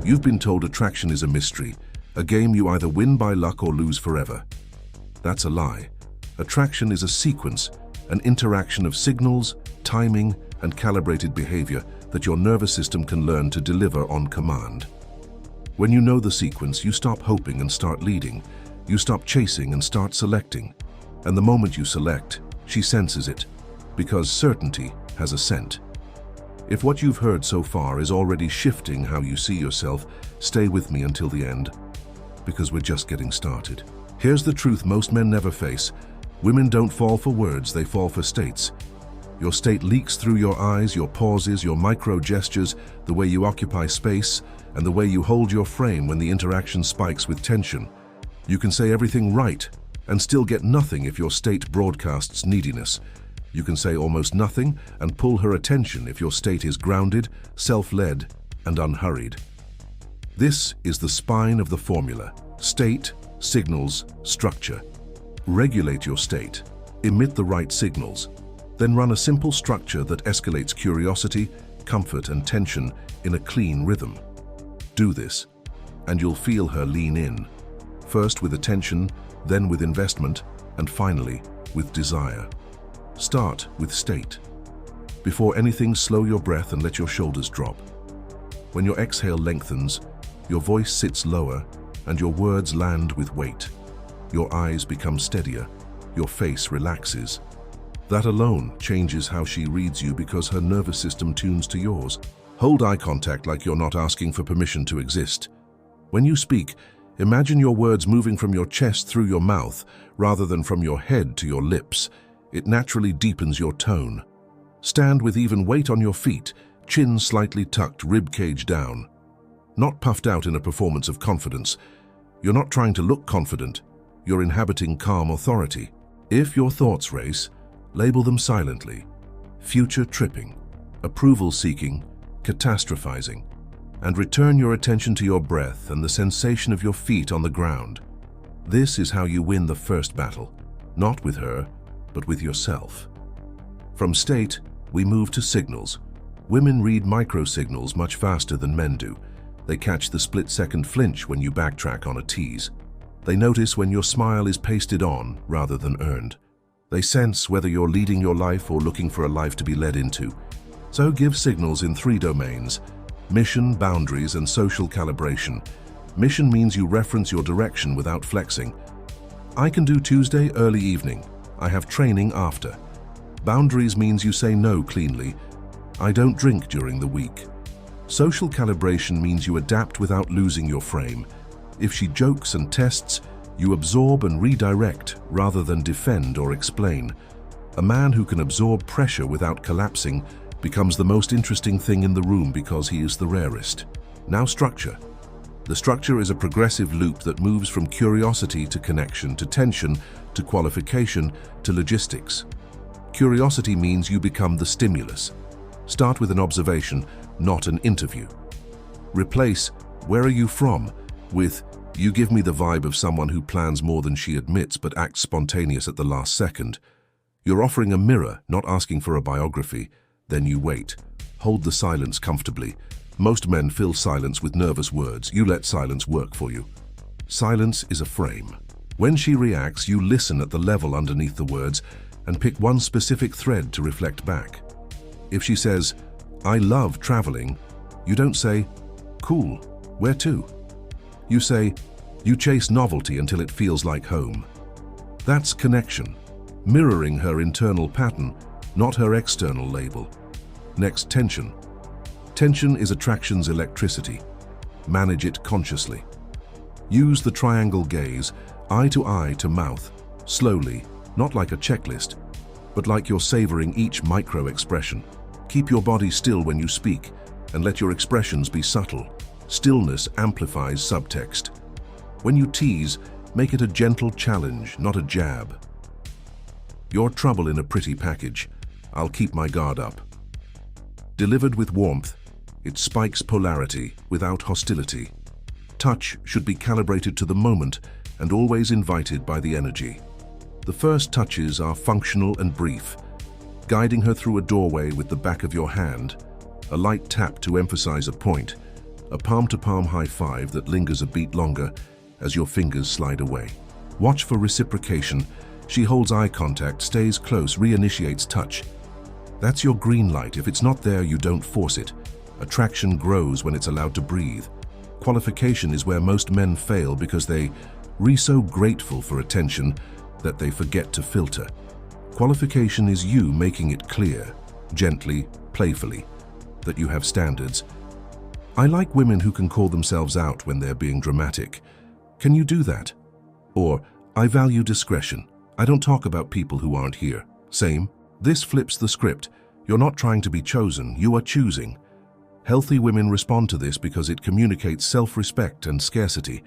You've been told attraction is a mystery, a game you either win by luck or lose forever. That's a lie. Attraction is a sequence, an interaction of signals, timing, and calibrated behavior that your nervous system can learn to deliver on command. When you know the sequence, you stop hoping and start leading. You stop chasing and start selecting. And the moment you select, she senses it, because certainty has a scent. If what you've heard so far is already shifting how you see yourself, stay with me until the end, because we're just getting started. Here's the truth most men never face. Women don't fall for words, they fall for states. Your state leaks through your eyes, your pauses, your micro gestures, the way you occupy space, and the way you hold your frame when the interaction spikes with tension. You can say everything right and still get nothing if your state broadcasts neediness. You can say almost nothing and pull her attention if your state is grounded, self-led, and unhurried. This is the spine of the formula: state, signals, structure. Regulate your state, emit the right signals, then run a simple structure that escalates curiosity, comfort, and tension in a clean rhythm. Do this, and you'll feel her lean in, first with attention, then with investment, and finally with desire. Start with state. Before anything, slow your breath and let your shoulders drop. When your exhale lengthens, your voice sits lower and your words land with weight. Your eyes become steadier, your face relaxes. That alone changes how she reads you because her nervous system tunes to yours. Hold eye contact like you're not asking for permission to exist. When you speak, imagine your words moving from your chest through your mouth rather than from your head to your lips. It naturally deepens your tone. Stand with even weight on your feet, chin slightly tucked, rib cage down. Not puffed out in a performance of confidence. You're not trying to look confident. You're inhabiting calm authority. If your thoughts race, label them silently: future tripping, approval seeking, catastrophizing, and return your attention to your breath and the sensation of your feet on the ground. This is how you win the first battle, not with her, but with yourself. From state, we move to signals. Women read micro-signals much faster than men do. They catch the split-second flinch when you backtrack on a tease. They notice when your smile is pasted on rather than earned. They sense whether you're leading your life or looking for a life to be led into. So give signals in 3 domains: mission, boundaries, and social calibration. Mission means you reference your direction without flexing. I can do Tuesday early evening. I have training after. Boundaries means you say no cleanly. I don't drink during the week. Social calibration means you adapt without losing your frame. If she jokes and tests, you absorb and redirect rather than defend or explain. A man who can absorb pressure without collapsing becomes the most interesting thing in the room because he is the rarest. Now structure. The structure is a progressive loop that moves from curiosity to connection to tension to qualification to logistics. Curiosity means you become the stimulus. Start with an observation, not an interview. Replace "where are you from?" with "you give me the vibe of someone who plans more than she admits but acts spontaneous at the last second." You're offering a mirror, not asking for a biography. Then you wait. Hold the silence comfortably. Most men fill silence with nervous words. You let silence work for you. Silence is a frame. When she reacts, you listen at the level underneath the words and pick one specific thread to reflect back. If she says, "I love traveling," you don't say, "Cool, where to?" You say, "You chase novelty until it feels like home." That's connection, mirroring her internal pattern, not her external label. Next, tension. Tension is attraction's electricity. Manage it consciously. Use the triangle gaze, eye to mouth, slowly, not like a checklist, but like you're savoring each micro-expression. Keep your body still when you speak, and let your expressions be subtle. Stillness amplifies subtext. When you tease, make it a gentle challenge, not a jab. You're trouble in a pretty package. I'll keep my guard up. Delivered with warmth, it spikes polarity without hostility. Touch should be calibrated to the moment and always invited by the energy. The first touches are functional and brief, guiding her through a doorway with the back of your hand, a light tap to emphasize a point, a palm-to-palm high five that lingers a beat longer as your fingers slide away. Watch for reciprocation. She holds eye contact, stays close, reinitiates touch. That's your green light. If it's not there, you don't force it. Attraction grows when it's allowed to breathe. Qualification is where most men fail because they're so grateful for attention that they forget to filter. Qualification is you making it clear, gently, playfully, that you have standards. I like women who can call themselves out when they're being dramatic. Can you do that? Or, I value discretion. I don't talk about people who aren't here. Same. This flips the script. You're not trying to be chosen, you are choosing. Healthy women respond to this because it communicates self-respect and scarcity.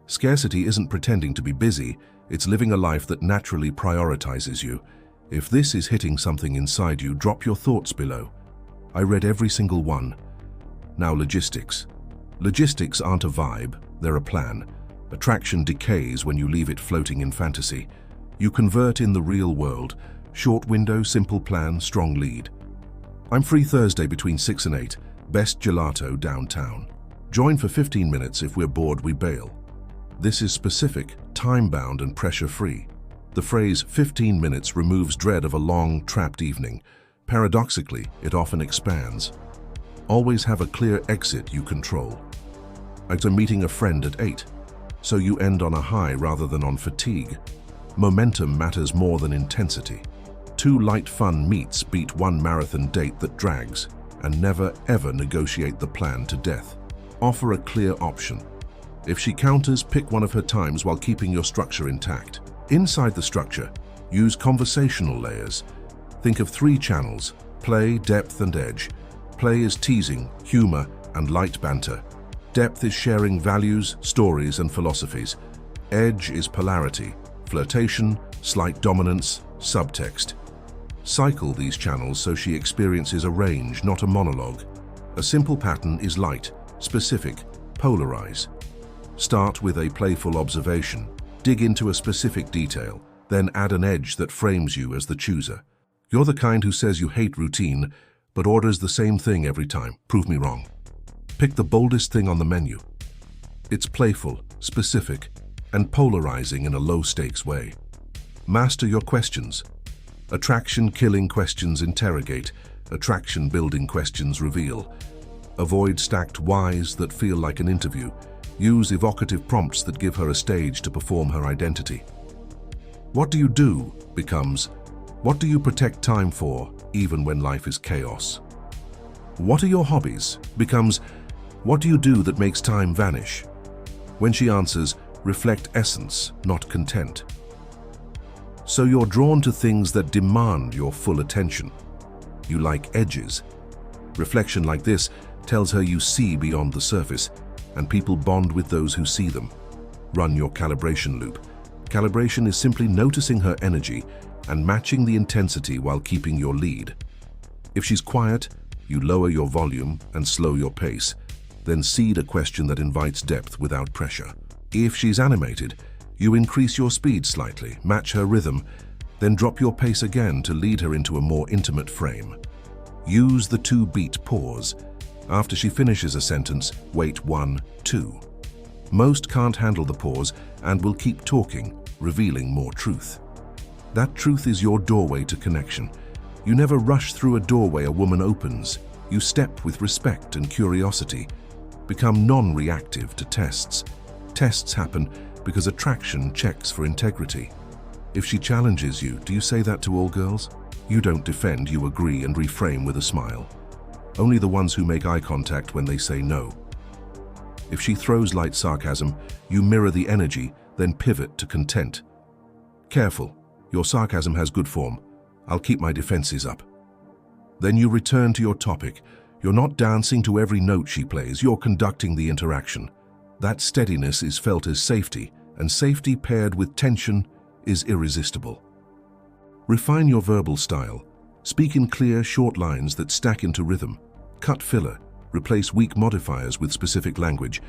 Scarcity isn't pretending to be busy, it's living a life that naturally prioritizes you. If this is hitting something inside you, drop your thoughts below. I read every single one. Now logistics. Logistics aren't a vibe, they're a plan. Attraction decays when you leave it floating in fantasy. You convert in the real world. Short window, simple plan, strong lead. I'm free Thursday between 6 and 8. Best gelato downtown. Join for 15 minutes. If we're bored, we bail. This is specific, time-bound and pressure-free. The phrase 15 minutes removes dread of a long, trapped evening. Paradoxically, it often expands. Always have a clear exit you control. Like meeting a friend at 8. So you end on a high rather than on fatigue. Momentum matters more than intensity. 2 light fun meets beat 1 marathon date that drags, and never ever negotiate the plan to death. Offer a clear option. If she counters, pick one of her times while keeping your structure intact. Inside the structure, use conversational layers. Think of 3 channels: play, depth, and edge. Play is teasing, humor, and light banter. Depth is sharing values, stories, and philosophies. Edge is polarity, flirtation, slight dominance, subtext. Cycle these channels so she experiences a range, not a monologue. A simple pattern is light, specific, polarize. Start with a playful observation. Dig into a specific detail, then add an edge that frames you as the chooser. You're the kind who says you hate routine, but orders the same thing every time. Prove me wrong. Pick the boldest thing on the menu. It's playful, specific, and polarizing in a low-stakes way. Master your questions. Attraction-killing questions interrogate. Attraction-building questions reveal. Avoid stacked whys that feel like an interview. Use evocative prompts that give her a stage to perform her identity. What do you do becomes, what do you protect time for, even when life is chaos? What are your hobbies becomes, what do you do that makes time vanish? When she answers, reflect essence, not content. So you're drawn to things that demand your full attention. You like edges. Reflection like this tells her you see beyond the surface, and people bond with those who see them. Run your calibration loop. Calibration is simply noticing her energy and matching the intensity while keeping your lead. If she's quiet, you lower your volume and slow your pace, then seed a question that invites depth without pressure. If she's animated, you increase your speed slightly, match her rhythm, then drop your pace again to lead her into a more intimate frame. Use the 2-beat pause. After she finishes a sentence, wait 1, 2. Most can't handle the pause and will keep talking, revealing more truth. That truth is your doorway to connection. You never rush through a doorway a woman opens. You step with respect and curiosity. Become non-reactive to tests. Tests happen because attraction checks for integrity. If she challenges you, do you say that to all girls? You don't defend, you agree and reframe with a smile. Only the ones who make eye contact when they say no. If she throws light sarcasm, you mirror the energy, then pivot to content. Careful, your sarcasm has good form. I'll keep my defenses up. Then you return to your topic. You're not dancing to every note she plays, you're conducting the interaction. That steadiness is felt as safety, and safety paired with tension is irresistible. Refine your verbal style. Speak in clear, short lines that stack into rhythm. Cut filler. Replace weak modifiers with specific language.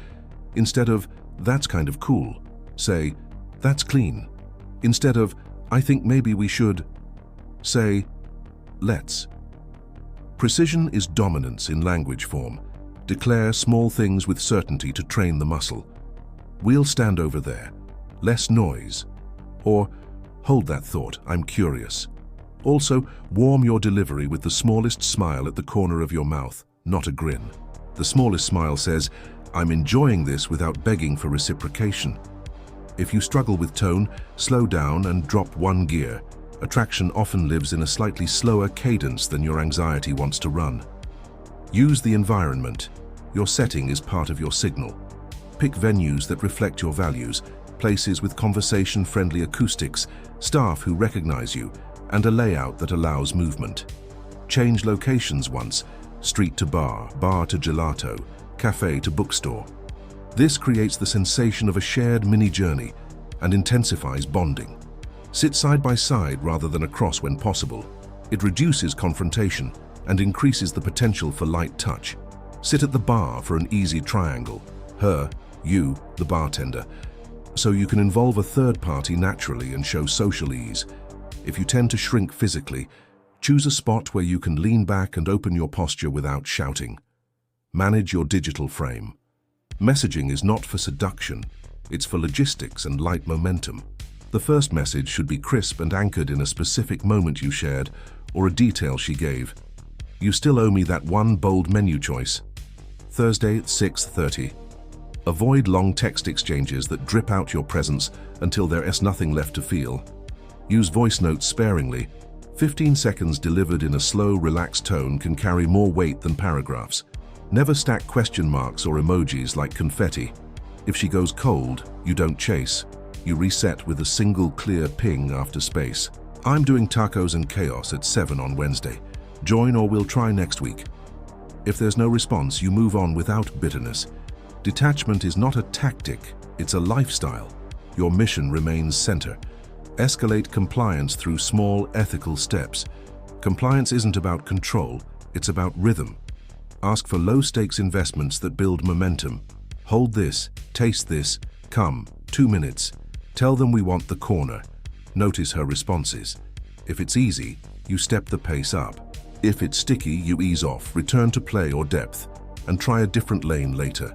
Instead of, "That's kind of cool," say, "That's clean." Instead of, "I think maybe we should," say, "Let's." Precision is dominance in language form. Declare small things with certainty to train the muscle. We'll stand over there. Less noise. Or, hold that thought, I'm curious. Also, warm your delivery with the smallest smile at the corner of your mouth, not a grin. The smallest smile says, I'm enjoying this without begging for reciprocation. If you struggle with tone, slow down and drop one gear. Attraction often lives in a slightly slower cadence than your anxiety wants to run. Use the environment. Your setting is part of your signal. Pick venues that reflect your values, places with conversation-friendly acoustics, staff who recognize you, and a layout that allows movement. Change locations once, street to bar, bar to gelato, cafe to bookstore. This creates the sensation of a shared mini-journey and intensifies bonding. Sit side by side rather than across when possible. It reduces confrontation and increases the potential for light touch. Sit at the bar for an easy triangle, her, you, the bartender, so you can involve a third party naturally and show social ease. If you tend to shrink physically, choose a spot where you can lean back and open your posture without shouting. Manage your digital frame. Messaging is not for seduction, it's for logistics and light momentum. The first message should be crisp and anchored in a specific moment you shared or a detail she gave. You still owe me that one bold menu choice. Thursday at 6:30. Avoid long text exchanges that drip out your presence until there is nothing left to feel. Use voice notes sparingly. 15 seconds delivered in a slow, relaxed tone can carry more weight than paragraphs. Never stack question marks or emojis like confetti. If she goes cold, you don't chase. You reset with a single clear ping after space. I'm doing tacos and chaos at 7 on Wednesday. Join or we'll try next week. If there's no response, you move on without bitterness. Detachment is not a tactic, it's a lifestyle. Your mission remains center. Escalate compliance through small, ethical steps. Compliance isn't about control, it's about rhythm. Ask for low-stakes investments that build momentum. Hold this, taste this, come, 2 minutes. Tell them we want the corner. Notice her responses. If it's easy, you step the pace up. If it's sticky, you ease off, return to play or depth, and try a different lane later.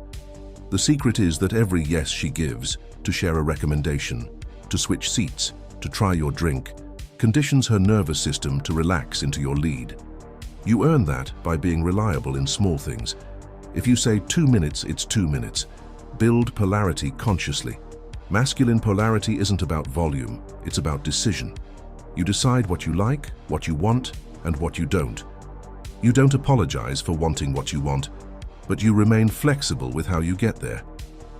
The secret is that every yes she gives, to share a recommendation, to switch seats, to try your drink, conditions her nervous system to relax into your lead. You earn that by being reliable in small things. If you say 2 minutes, it's 2 minutes. Build polarity consciously. Masculine polarity isn't about volume, it's about decision. You decide what you like, what you want, and what you don't. You don't apologize for wanting what you want, but you remain flexible with how you get there.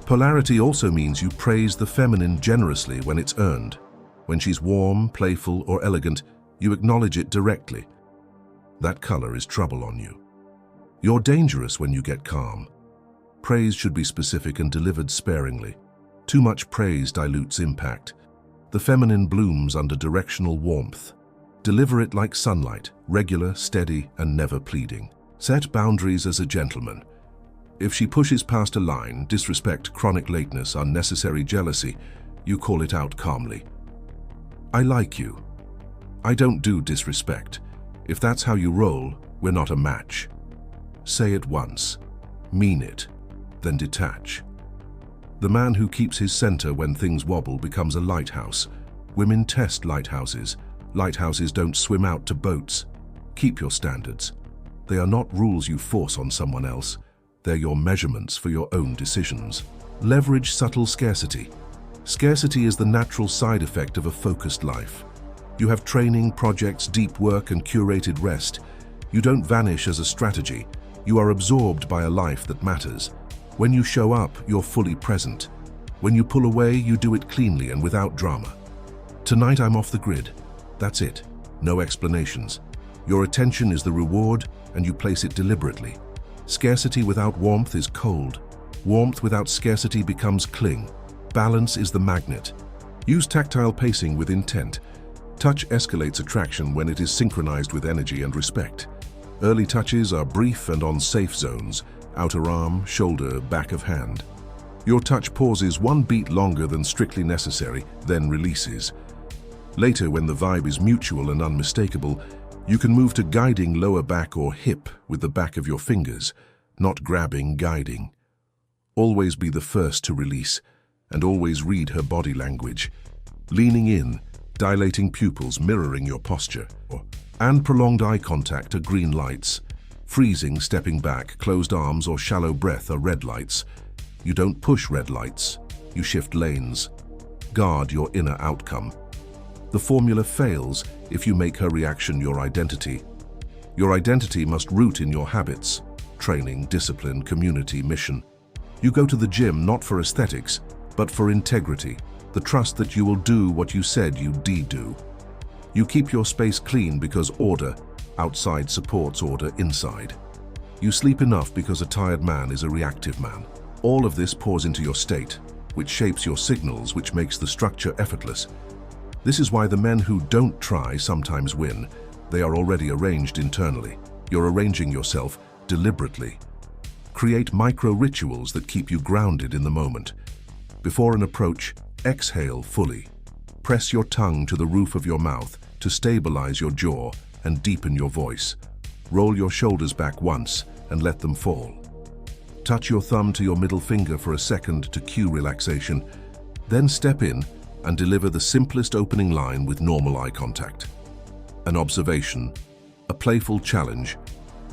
Polarity also means you praise the feminine generously when it's earned. When she's warm, playful, or elegant, you acknowledge it directly. That color is trouble on you. You're dangerous when you get calm. Praise should be specific and delivered sparingly. Too much praise dilutes impact. The feminine blooms under directional warmth. Deliver it like sunlight, regular, steady, and never pleading. Set boundaries as a gentleman. If she pushes past a line, disrespect, chronic lateness, unnecessary jealousy, you call it out calmly. I like you. I don't do disrespect. If that's how you roll, we're not a match. Say it once. Mean it. Then detach. The man who keeps his center when things wobble becomes a lighthouse. Women test lighthouses. Lighthouses don't swim out to boats. Keep your standards. They are not rules you force on someone else. They're your measurements for your own decisions. Leverage subtle scarcity. Scarcity is the natural side effect of a focused life. You have training, projects, deep work, and curated rest. You don't vanish as a strategy. You are absorbed by a life that matters. When you show up, you're fully present. When you pull away, you do it cleanly and without drama. Tonight I'm off the grid. That's it. No explanations. Your attention is the reward, and you place it deliberately. Scarcity without warmth is cold. Warmth without scarcity becomes cling. Balance is the magnet. Use tactile pacing with intent. Touch escalates attraction when it is synchronized with energy and respect. Early touches are brief and on safe zones, outer arm, shoulder, back of hand. Your touch pauses one beat longer than strictly necessary, then releases. Later, when the vibe is mutual and unmistakable, you can move to guiding lower back or hip with the back of your fingers. not grabbing, guiding. Always be the first to release, and always read her body language. Leaning in, dilating pupils mirroring your posture, and prolonged eye contact are green lights. Freezing, stepping back, closed arms or shallow breath are red lights. You don't push red lights, you shift lanes. Guard your inner outcome. The formula fails if you make her reaction your identity. Your identity must root in your habits, training, discipline, community, mission. You go to the gym not for aesthetics, but for integrity, the trust that you will do what you said you'd do. You keep your space clean because order outside supports order inside. You sleep enough because a tired man is a reactive man. All of this pours into your state, which shapes your signals, which makes the structure effortless. This is why the men who don't try sometimes win. They are already arranged internally. You're arranging yourself deliberately. Create micro-rituals that keep you grounded in the moment. Before an approach, exhale fully. Press your tongue to the roof of your mouth to stabilize your jaw and deepen your voice. Roll your shoulders back once and let them fall. Touch your thumb to your middle finger for a second to cue relaxation. Then step in and deliver the simplest opening line with normal eye contact. An observation, a playful challenge,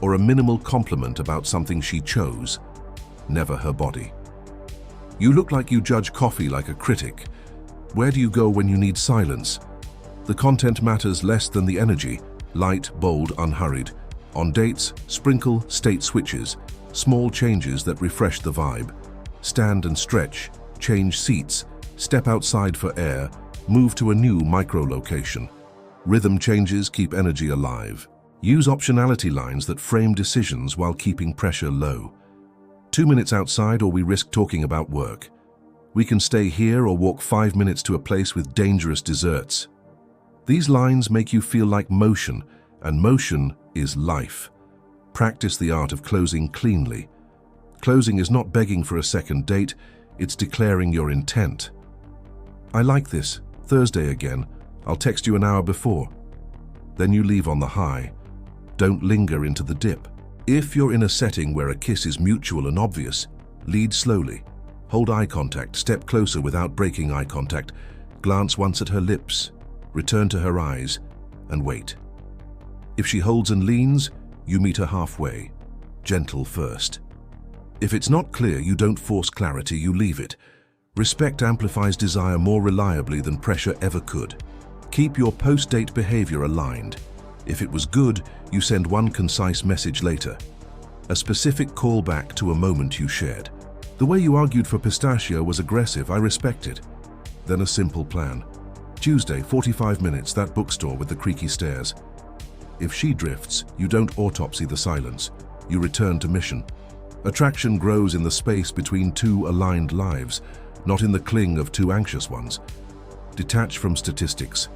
or a minimal compliment about something she chose, never her body. You look like you judge coffee like a critic. Where do you go when you need silence? The content matters less than the energy, light, bold, unhurried. On dates, sprinkle state switches, small changes that refresh the vibe. Stand and stretch, change seats, step outside for air, move to a new micro-location. Rhythm changes keep energy alive. Use optionality lines that frame decisions while keeping pressure low. 2 minutes outside or we risk talking about work. We can stay here or walk 5 minutes to a place with dangerous desserts. These lines make you feel like motion, and motion is life. Practice the art of closing cleanly. Closing is not begging for a second date, it's declaring your intent. I like this. Thursday again. I'll text you an hour before. Then you leave on the high. Don't linger into the dip. If you're in a setting where a kiss is mutual and obvious, lead slowly. Hold eye contact, step closer without breaking eye contact. Glance once at her lips, return to her eyes, and wait. If she holds and leans, you meet her halfway. Gentle first. If it's not clear, you don't force clarity, you leave it. Respect amplifies desire more reliably than pressure ever could. Keep your post-date behavior aligned. If it was good, you send one concise message later. A specific callback to a moment you shared. The way you argued for pistachio was aggressive, I respect it. Then a simple plan. Tuesday, 45 minutes, that bookstore with the creaky stairs. If she drifts, you don't autopsy the silence. You return to mission. Attraction grows in the space between two aligned lives, not in the cling of two anxious ones. Detach from statistics.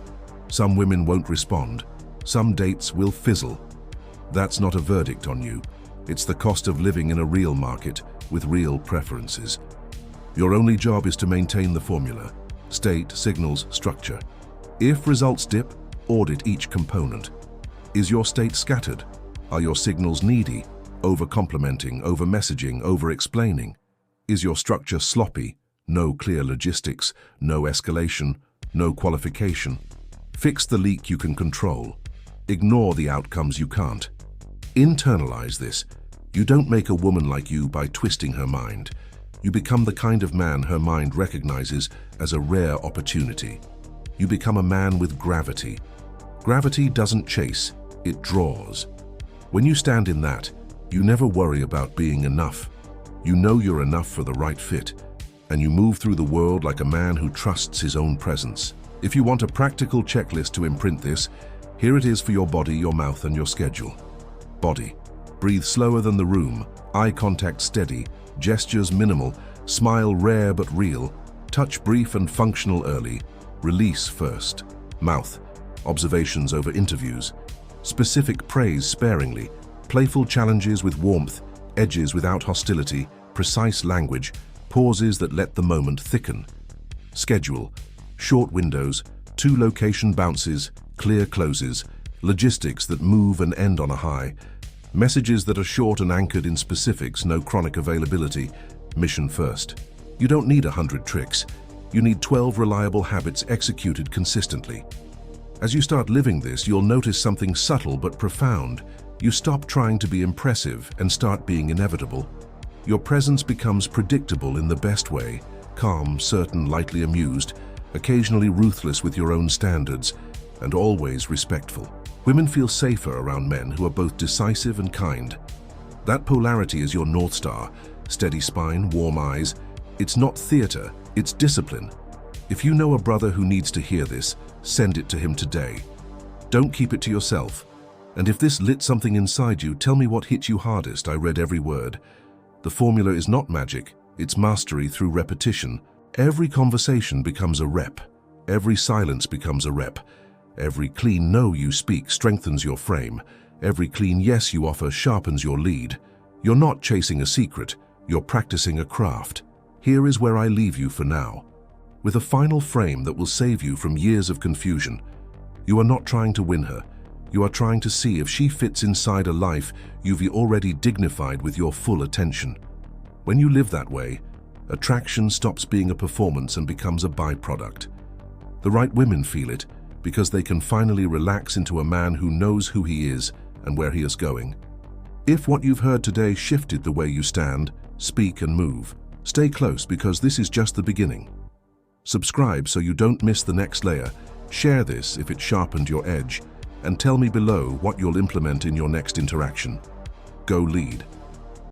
Some women won't respond. Some dates will fizzle. That's not a verdict on you. It's the cost of living in a real market with real preferences. Your only job is to maintain the formula. State, signals, structure. If results dip, audit each component. Is your state scattered? Are your signals needy, over-complimenting, over-messaging, over-explaining? Is your structure sloppy? No clear logistics, no escalation, no qualification. Fix the leak you can control. Ignore the outcomes you can't. Internalize this. You don't make a woman like you by twisting her mind. You become the kind of man her mind recognizes as a rare opportunity. You become a man with gravity. Gravity doesn't chase, it draws. When you stand in that, you never worry about being enough. You know you're enough for the right fit, and you move through the world like a man who trusts his own presence. If you want a practical checklist to imprint this, here it is for your body, your mouth, and your schedule. Body. Breathe slower than the room, eye contact steady, gestures minimal, smile rare but real, touch brief and functional early, release first. Mouth. Observations over interviews. Specific praise sparingly, playful challenges with warmth, edges without hostility, precise language, pauses that let the moment thicken. Schedule. Short windows, 2 location bounces, clear closes, logistics that move and end on a high. Messages that are short and anchored in specifics, no chronic availability. Mission first. You don't need 100 tricks. You need 12 reliable habits executed consistently. As you start living this, you'll notice something subtle but profound. You stop trying to be impressive and start being inevitable. Your presence becomes predictable in the best way, calm, certain, lightly amused, occasionally ruthless with your own standards, and always respectful. Women feel safer around men who are both decisive and kind. That polarity is your North Star. Steady spine, warm eyes. It's not theater, it's discipline. If you know a brother who needs to hear this, send it to him today. Don't keep it to yourself. And if this lit something inside you, tell me what hit you hardest. I read every word. The formula is not magic, it's mastery through repetition. Every conversation becomes a rep. Every silence becomes a rep. Every clean no you speak strengthens your frame. Every clean yes you offer sharpens your lead. You're not chasing a secret, you're practicing a craft. Here is where I leave you for now, with a final frame that will save you from years of confusion. You are not trying to win her. You are trying to see if she fits inside a life you've already dignified with your full attention. When you live that way, attraction stops being a performance and becomes a byproduct. The right women feel it because they can finally relax into a man who knows who he is and where he is going. If what you've heard today shifted the way you stand, speak and move, stay close because this is just the beginning. Subscribe so you don't miss the next layer. Share this if it sharpened your edge, and tell me below what you'll implement in your next interaction. Go lead.